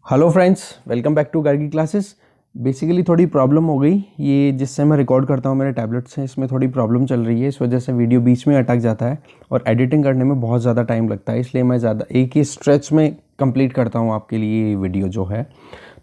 Hello friends, welcome back to Gargi classes. Basically थोड़ी problem हो गई। ये जिससे मैं रिकॉर्ड करता हूँ मेरे टैबलेट से, इसमें थोड़ी प्रॉब्लम चल रही है। इस वजह से वीडियो बीच में अटक जाता है और एडिटिंग करने में बहुत ज़्यादा टाइम लगता है। इसलिए मैं ज़्यादा एक ही स्ट्रेच में कंप्लीट करता हूँ आपके लिए ये वीडियो जो है।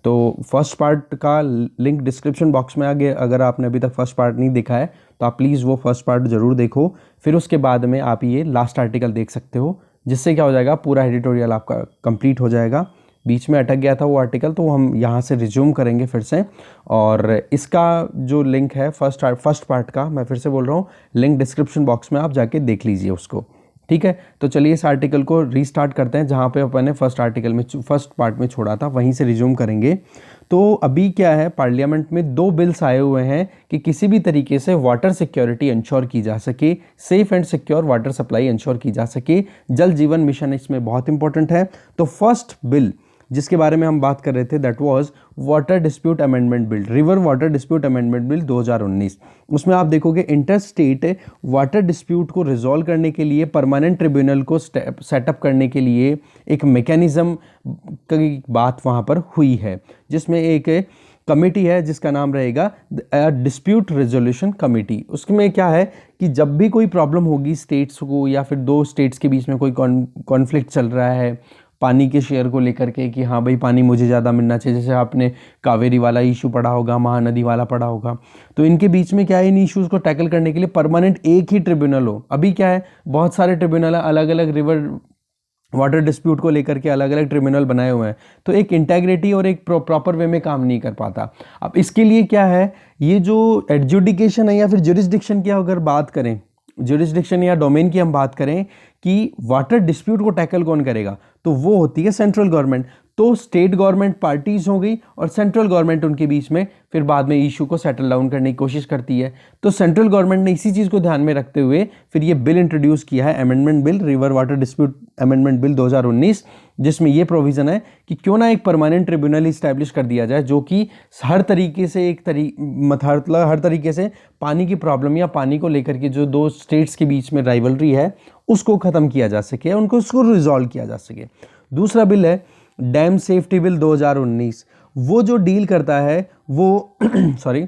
तो फर्स्ट पार्ट का लिंक डिस्क्रिप्शन बॉक्स में आ गया। अगर आपने अभी तक फर्स्ट पार्ट नहीं देखा है तो आप प्लीज़ वो फर्स्ट पार्ट ज़रूर देखो। फिर उसके बाद में आप ये लास्ट आर्टिकल देख सकते हो, जिससे क्या हो जाएगा, पूरा एडिटोरियल आपका कंप्लीट हो जाएगा। बीच में अटक गया था वो आर्टिकल, तो हम यहाँ से रिज्यूम करेंगे फिर से। और इसका जो लिंक है फर्स्ट पार्ट का, मैं फिर से बोल रहा हूँ, लिंक डिस्क्रिप्शन बॉक्स में आप जाके देख लीजिए उसको। ठीक है, तो चलिए इस आर्टिकल को रीस्टार्ट करते हैं। जहाँ पे अपन ने फर्स्ट पार्ट में छोड़ा था वहीं से रिज्यूम करेंगे। तो अभी क्या है, पार्लियामेंट में 2 बिल्स आए हुए हैं कि किसी भी तरीके से वाटर सिक्योरिटी इंश्योर की जा सके, safe and secure water supply ensure की जा सके। जल जीवन मिशन इसमें बहुत इंपॉर्टेंट है। तो फर्स्ट बिल जिसके बारे में हम बात कर रहे थे, that was water dispute amendment bill, river water dispute amendment bill 2019। उसमें आप देखोगे इंटर स्टेट वाटर डिस्प्यूट को रिजॉल्व करने के लिए, परमानेंट ट्रिब्यूनल को सेटअप करने के लिए एक मैकेनिज्म की बात वहाँ पर हुई है, जिसमें एक कमेटी है जिसका नाम रहेगा डिस्प्यूट रेजोल्यूशन कमेटी। उसमें क्या है कि जब भी कोई प्रॉब्लम होगी स्टेट्स को, या फिर 2 स्टेट्स के बीच में कोई कॉन्फ्लिक्ट चल रहा है पानी के शेयर को लेकर के, कि हाँ भाई पानी मुझे ज़्यादा मिलना चाहिए, जैसे आपने कावेरी वाला इशू पढ़ा होगा, महानदी वाला पढ़ा होगा, तो इनके बीच में क्या है, इन इश्यूज़ को टैकल करने के लिए परमानेंट एक ही ट्रिब्यूनल हो। अभी क्या है, बहुत सारे ट्रिब्यूनल अलग अलग रिवर वाटर डिस्प्यूट को लेकर के अलग अलग ट्रिब्यूनल बनाए हुए हैं, तो एक इंटेग्रिटी और एक प्रॉपर वे में काम नहीं कर पाता। अब इसके लिए क्या है, ये जो एडजुडिकेशन है या फिर जुरिस्डिक्शन की अगर बात करें, जुरिस्डिक्शन या डोमेन की हम बात करें कि वाटर डिस्प्यूट को टैकल कौन करेगा, तो वो होती है सेंट्रल गवर्नमेंट। तो स्टेट गवर्नमेंट पार्टीज हो गई और सेंट्रल गवर्नमेंट उनके बीच में फिर बाद में इशू को सेटल डाउन करने की कोशिश करती है। तो सेंट्रल गवर्नमेंट ने इसी चीज़ को ध्यान में रखते हुए फिर ये बिल इंट्रोड्यूस किया है, amendment bill, river water dispute amendment bill 2019, जिसमें ये प्रोविज़न है कि क्यों ना एक परमानेंट ट्रिब्यूनल इस्टेब्लिश कर दिया जाए, जो कि हर तरीके से हर तरीके से पानी की प्रॉब्लम या पानी को लेकर के जो 2 स्टेट्स के बीच में राइवलरी है उसको ख़त्म किया जा सके, उसको रिजॉल्व किया जा सके। दूसरा बिल है डैम सेफ्टी बिल 2019। वो जो डील करता है वो सॉरी,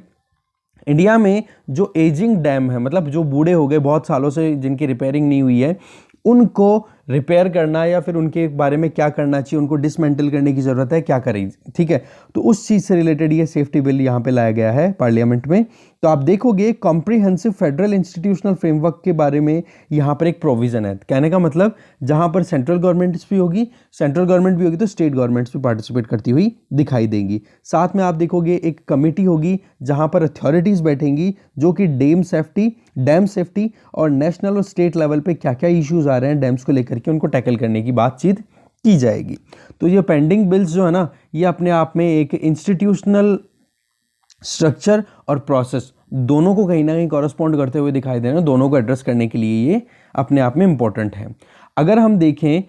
इंडिया में जो एजिंग डैम है, मतलब जो बूढ़े हो गए बहुत सालों से, जिनकी रिपेयरिंग नहीं हुई है, उनको रिपेयर करना या फिर उनके बारे में क्या करना चाहिए, उनको डिसमेंटल करने की ज़रूरत है, क्या करें, ठीक है। तो उस चीज़ से रिलेटेड ये सेफ्टी बिल यहाँ पे लाया गया है पार्लियामेंट में। तो आप देखोगे कॉम्प्रिहेंसिव फेडरल इंस्टीट्यूशनल फ्रेमवर्क के बारे में यहाँ पर एक प्रोविज़न है। कहने का मतलब, जहाँ पर सेंट्रल गवर्नमेंट भी होगी तो स्टेट गवर्नमेंट्स भी पार्टिसिपेट करती हुई दिखाई देंगी। साथ में आप देखोगे एक कमेटी होगी जहाँ पर अथॉरिटीज़ बैठेंगी, जो कि डैम सेफ्टी और नेशनल और स्टेट लेवल पे क्या क्या इश्यूज आ रहे हैं डैम्स को लेकर के, उनको टैकल करने की बातचीत की जाएगी। तो ये पेंडिंग बिल्स जो है ना, ये अपने आप में एक इंस्टीट्यूशनल स्ट्रक्चर और प्रोसेस दोनों को कहीं ना कहीं कॉरस्पॉन्ड करते हुए दिखाई दे रहे हैं। दोनों को एड्रेस करने के लिए ये अपने आप में इंपॉर्टेंट है। अगर हम देखें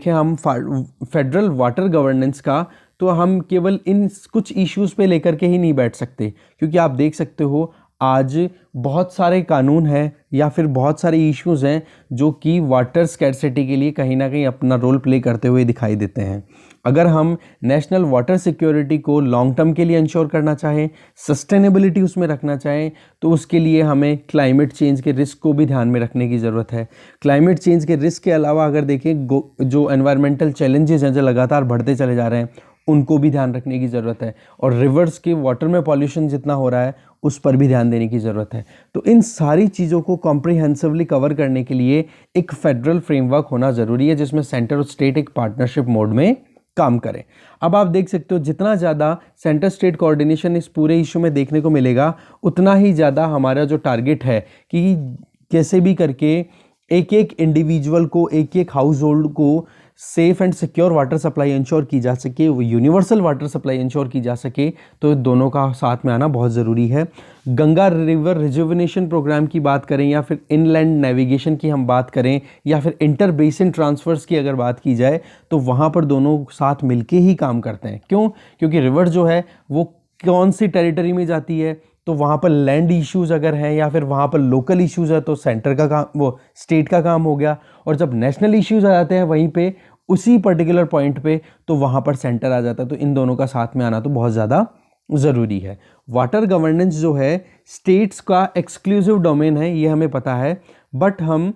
हम फेडरल वाटर गवर्नेंस का, तो हम केवल इन कुछ इश्यूज़ पे लेकर के ही नहीं बैठ सकते, क्योंकि आप देख सकते हो आज बहुत सारे कानून हैं या फिर बहुत सारे इश्यूज़ हैं जो कि वाटर स्कैर्सिटी के लिए कहीं ना कहीं अपना रोल प्ले करते हुए दिखाई देते हैं। अगर हम नेशनल वाटर सिक्योरिटी को लॉन्ग टर्म के लिए इंश्योर करना चाहें, सस्टेनेबिलिटी उसमें रखना चाहें, तो उसके लिए हमें क्लाइमेट चेंज के रिस्क को भी ध्यान में रखने की ज़रूरत है। क्लाइमेट चेंज के रिस्क के अलावा अगर देखें, जो एनवायरमेंटल चैलेंजेस हैं जो लगातार बढ़ते चले जा रहे हैं, उनको भी ध्यान रखने की ज़रूरत है। और रिवर्स के वाटर में पॉल्यूशन जितना हो रहा है उस पर भी ध्यान देने की ज़रूरत है। तो इन सारी चीज़ों को कॉम्प्रिहेंसिवली कवर करने के लिए एक फेडरल फ्रेमवर्क होना ज़रूरी है, जिसमें सेंटर और स्टेट एक पार्टनरशिप मोड में काम करें। अब आप देख सकते हो जितना ज़्यादा सेंटर स्टेट कोऑर्डिनेशन इस पूरे इशू में देखने को मिलेगा, उतना ही ज़्यादा हमारा जो टारगेट है कि कैसे भी करके एक एक इंडिविजुअल को, एक एक हाउस होल्ड को safe and secure water supply ensure की जा सके, वो यूनिवर्सल वाटर सप्लाई इंश्योर की जा सके, तो दोनों का साथ में आना बहुत ज़रूरी है। गंगा रिवर रिजुविनेशन प्रोग्राम की बात करें, या फिर इनलैंड नेविगेशन की हम बात करें, या फिर इंटर बेसिन ट्रांसफर्स की अगर बात की जाए, तो वहाँ पर दोनों साथ मिलके ही काम करते हैं। क्यों? क्योंकि रिवर जो है वो कौन सी टेरिटरी में जाती है, तो वहाँ पर लैंड इश्यूज़ अगर हैं या फिर वहाँ पर लोकल इश्यूज़ है, तो सेंटर का काम, वो स्टेट का काम हो गया। और जब नेशनल इश्यूज़ आ जाते हैं वहीं पे, उसी पर्टिकुलर पॉइंट पे, तो वहाँ पर सेंटर आ जाता है। तो इन दोनों का साथ में आना तो बहुत ज़्यादा ज़रूरी है। वाटर गवर्नेंस जो है स्टेट्स का एक्सक्लूसिव डोमेन है, ये हमें पता है, बट हम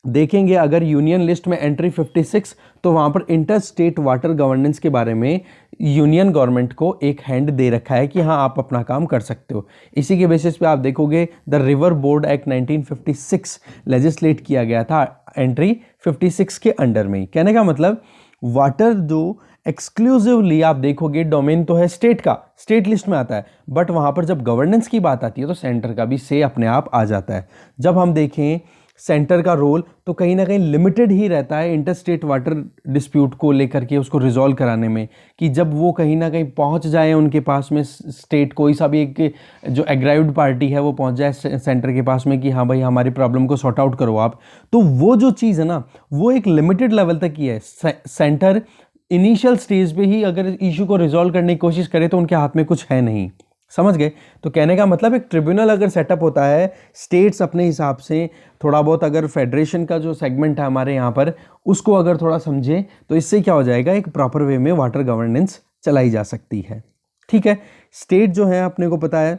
देखेंगे अगर यूनियन लिस्ट में एंट्री 56, तो वहाँ पर इंटर स्टेट वाटर गवर्नेंस के बारे में यूनियन गवर्नमेंट को एक हैंड दे रखा है कि हाँ आप अपना काम कर सकते हो। इसी के बेसिस पे आप देखोगे the river board act 1956 legislate किया गया था एंट्री 56 के अंडर में। कहने का मतलब वाटर जो एक्सक्लूसिवली आप देखोगे डोमेन तो है स्टेट का, स्टेट लिस्ट में आता है, बट वहाँ पर जब गवर्नेंस की बात आती है तो सेंटर का भी से अपने आप आ जाता है। जब हम देखें सेंटर का रोल तो कहीं ना कहीं लिमिटेड ही रहता है इंटर स्टेट वाटर डिस्प्यूट को लेकर के उसको रिजॉल्व कराने में, कि जब वो कहीं ना कहीं पहुंच जाए उनके पास में, स्टेट कोई सा भी एक जो एग्राइव्ड पार्टी है वो पहुंच जाए सेंटर के पास में कि हाँ भाई हमारी प्रॉब्लम को सॉर्ट आउट करो आप, तो वो जो चीज़ है ना वो एक लिमिटेड लेवल तक ही है। सेंटर इनिशियल स्टेज पे ही अगर इशू को रिजॉल्व करने की कोशिश करे तो उनके हाथ में कुछ है नहीं, समझ गए। तो कहने का मतलब एक ट्रिब्यूनल अगर सेटअप होता है, स्टेट्स अपने हिसाब से थोड़ा बहुत अगर फेडरेशन का जो सेगमेंट है हमारे यहाँ पर उसको अगर थोड़ा समझे तो इससे क्या हो जाएगा, एक प्रॉपर वे में वाटर गवर्नेंस चलाई जा सकती है। ठीक है, स्टेट जो है अपने को पता है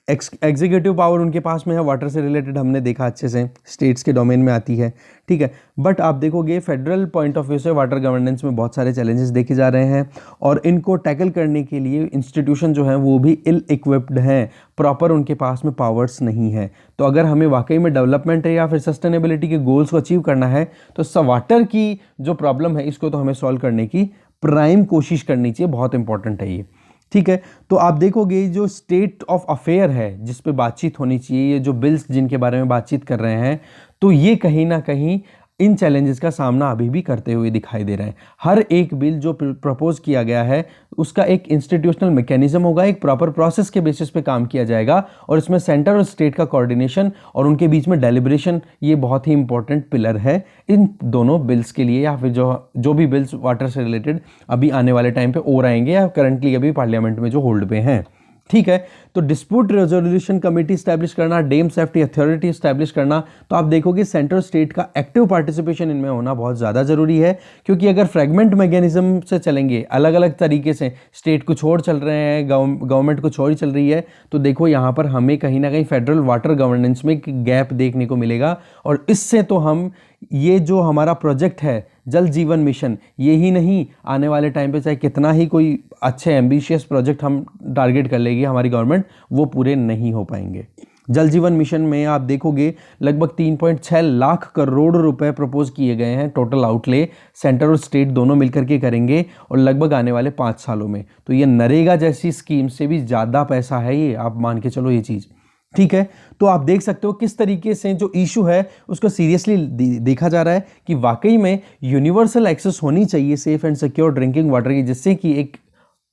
एग्जीक्यूटिव पावर उनके पास में है, वाटर से रिलेटेड हमने देखा अच्छे से स्टेट्स के डोमेन में आती है। ठीक है, बट आप देखोगे फेडरल पॉइंट ऑफ व्यू से वाटर गवर्नेंस में बहुत सारे चैलेंजेस देखे जा रहे हैं और इनको टैकल करने के लिए इंस्टीट्यूशन जो हैं वो भी इल इक्विप्ड हैं, प्रॉपर उनके पास में पावर्स नहीं है। तो अगर हमें वाकई में डेवलपमेंट है या फिर सस्टेनेबिलिटी के गोल्स को अचीव करना है तो वाटर की जो प्रॉब्लम है इसको तो हमें सॉल्व करने की प्राइम कोशिश करनी चाहिए, बहुत इंपॉर्टेंट है ये। ठीक है, तो आप देखोगे जो स्टेट ऑफ अफेयर है जिस पे बातचीत होनी चाहिए, ये जो बिल्स जिनके बारे में बातचीत कर रहे हैं, तो ये कहीं ना कहीं इन चैलेंजेस का सामना अभी भी करते हुए दिखाई दे रहे हैं। हर एक बिल जो प्रपोज किया गया है उसका एक इंस्टीट्यूशनल मैकेनिज्म होगा, एक प्रॉपर प्रोसेस के बेसिस पे काम किया जाएगा और इसमें सेंटर और स्टेट का कोऑर्डिनेशन और उनके बीच में डेलिब्रेशन ये बहुत ही इंपॉर्टेंट पिलर है इन दोनों बिल्स के लिए, या फिर जो भी बिल्स वाटर से रिलेटेड अभी आने वाले टाइम पे और आएंगे या करंटली अभी पार्लियामेंट में जो होल्ड पे हैं। ठीक है, तो डिस्प्यूट रेजोल्यूशन कमेटी स्टैब्लिश करना, डैम सेफ्टी अथॉरिटी स्टैब्लिश करना, तो आप देखोगे सेंट्रल स्टेट का एक्टिव पार्टिसिपेशन इनमें होना बहुत ज़्यादा ज़रूरी है, क्योंकि अगर फ्रेगमेंट मैकेनिज्म से चलेंगे अलग अलग तरीके से, स्टेट कुछ और चल रहे हैं, गवर्नमेंट कुछ और ही चल रही है, तो देखो यहाँ पर हमें कहीं ना कहीं फेडरल वाटर गवर्नेंस में गैप देखने को मिलेगा। और इससे तो हम ये जो हमारा प्रोजेक्ट है जल जीवन मिशन, ये ही नहीं आने वाले टाइम पे चाहे कितना ही कोई अच्छे एम्बिशियस प्रोजेक्ट हम टारगेट कर लेगी हमारी गवर्नमेंट, वो पूरे नहीं हो पाएंगे। जल जीवन मिशन में आप देखोगे लगभग 3.6 लाख करोड़ रुपए प्रपोज किए गए हैं, टोटल आउटले सेंटर और स्टेट दोनों मिलकर के करेंगे और लगभग आने वाले 5 सालों में। तो ये नरेगा जैसी स्कीम से भी ज़्यादा पैसा है ये, आप मान के चलो ये चीज़। ठीक है, तो आप देख सकते हो किस तरीके से जो इशू है उसको सीरियसली देखा जा रहा है कि वाकई में यूनिवर्सल एक्सेस होनी चाहिए safe and secure drinking water की, जिससे कि एक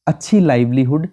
अच्छी लाइवलीहुड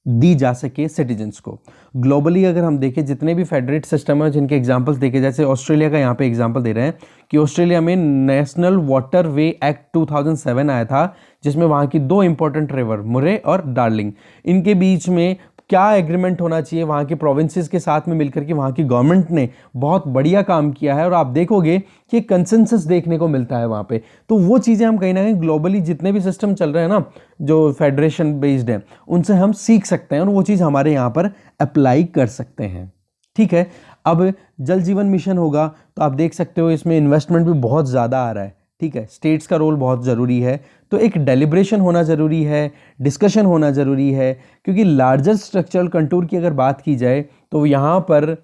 दी जा सके सिटीजन्स को। ग्लोबली अगर हम देखें जितने भी फेडरेट सिस्टम है जिनके एग्जांपल्स देखे, जैसे ऑस्ट्रेलिया का यहाँ पे एग्जांपल दे रहे हैं कि ऑस्ट्रेलिया में नेशनल वाटर वे एक्ट 2007 आया था, जिसमें वहाँ की 2 इंपॉर्टेंट रिवर मुरे और डार्लिंग, इनके बीच में क्या एग्रीमेंट होना चाहिए, वहाँ के प्रोविंसेस के साथ में मिलकर के वहाँ की गवर्नमेंट ने बहुत बढ़िया काम किया है और आप देखोगे कि कंसेंसस देखने को मिलता है वहाँ पे। तो वो चीज़ें हम कहीं ना कहीं ग्लोबली जितने भी सिस्टम चल रहे हैं ना जो फेडरेशन बेस्ड है उनसे हम सीख सकते हैं और वो चीज़ हमारे यहाँ पर अप्लाई कर सकते हैं। ठीक है, अब जल जीवन मिशन होगा तो आप देख सकते हो इसमें इन्वेस्टमेंट भी बहुत ज़्यादा आ रहा है। ठीक है, स्टेट्स का रोल बहुत ज़रूरी है, तो एक डेलिब्रेशन होना ज़रूरी है, डिस्कशन होना ज़रूरी है, क्योंकि लार्जर स्ट्रक्चरल कंटूर की अगर बात की जाए तो यहाँ पर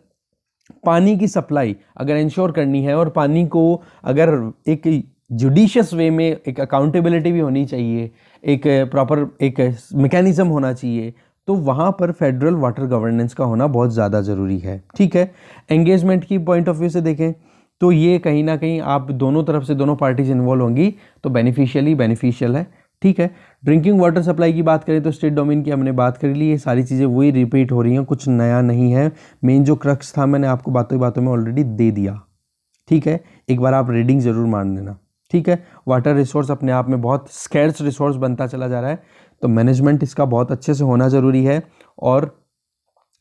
पानी की सप्लाई अगर इंश्योर करनी है और पानी को अगर एक जुडिशियस वे में एक अकाउंटेबिलिटी भी होनी चाहिए, एक प्रॉपर एक मैकेनिज्म होना चाहिए, तो वहाँ पर फेडरल वाटर गवर्नेंस का होना बहुत ज़्यादा ज़रूरी है। ठीक है, एंगेजमेंट की पॉइंट ऑफ व्यू से देखें तो ये कहीं ना कहीं आप दोनों तरफ से दोनों पार्टीज इन्वॉल्व होंगी तो बेनिफिशियल है। ठीक है, ड्रिंकिंग वाटर सप्लाई की बात करें तो स्टेट डोमेन की हमने बात कर ली, ये सारी चीज़ें वही रिपीट हो रही हैं, कुछ नया नहीं है। मेन जो क्रक्स था मैंने आपको बातों बातों में ऑलरेडी दे दिया। ठीक है, एक बार आप रीडिंग ज़रूर मान लेना। ठीक है, वाटर रिसोर्स अपने आप में बहुत स्कैर्स रिसोर्स बनता चला जा रहा है, तो मैनेजमेंट इसका बहुत अच्छे से होना ज़रूरी है और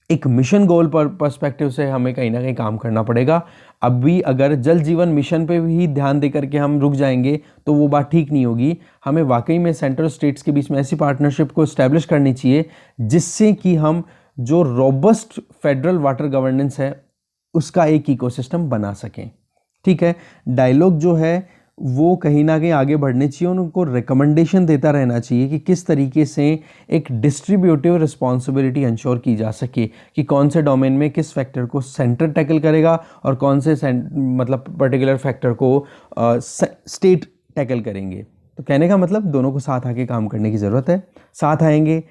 एक मिशन गोल पर पर्सपेक्टिव से हमें कहीं ना कहीं काम करना पड़ेगा। अभी अगर जल जीवन मिशन पे भी ध्यान दे करके हम रुक जाएंगे तो वो बात ठीक नहीं होगी। हमें वाकई में सेंट्रल स्टेट्स के बीच में ऐसी पार्टनरशिप को इस्टेब्लिश करनी चाहिए जिससे कि हम जो रोबस्ट फेडरल वाटर गवर्नेंस है उसका एक इकोसिस्टम बना सकें। ठीक है, डायलॉग जो है वो कहीं ना कहीं आगे बढ़ने चाहिए, उनको रिकमेंडेशन देता रहना चाहिए कि किस तरीके से एक डिस्ट्रीब्यूटिव रिस्पॉन्सिबिलिटी इंश्योर की जा सके कि कौन से डोमेन में किस फैक्टर को सेंटर टैकल करेगा और कौन से मतलब पर्टिकुलर फैक्टर को स्टेट टैकल करेंगे। तो कहने का मतलब दोनों को साथ आके काम करने की ज़रूरत है। साथ आएंगे,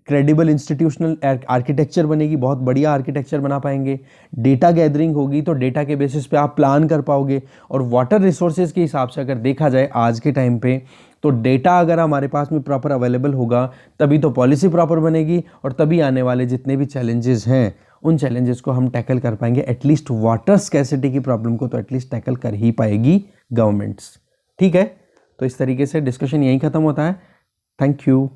क्रेडिबल इंस्टीट्यूशनल आर्किटेक्चर बनेगी, बहुत बढ़िया आर्किटेक्चर बना पाएंगे। डेटा गैदरिंग होगी तो डेटा के बेसिस पे आप प्लान कर पाओगे। और वाटर रिसोर्सेज के हिसाब से अगर देखा जाए आज के टाइम पे तो डेटा अगर हमारे पास में प्रॉपर अवेलेबल होगा तभी तो पॉलिसी प्रॉपर बनेगी और तभी आने वाले जितने भी चैलेंजेस हैं उन चैलेंजेस को हम टैकल कर पाएंगे। एटलीस्ट वाटर स्कैसिटी की प्रॉब्लम को तो एटलीस्ट टैकल कर ही पाएगी गवर्नमेंट्स। ठीक है, तो इस तरीके से डिस्कशन यहीं ख़त्म होता है। Thank you.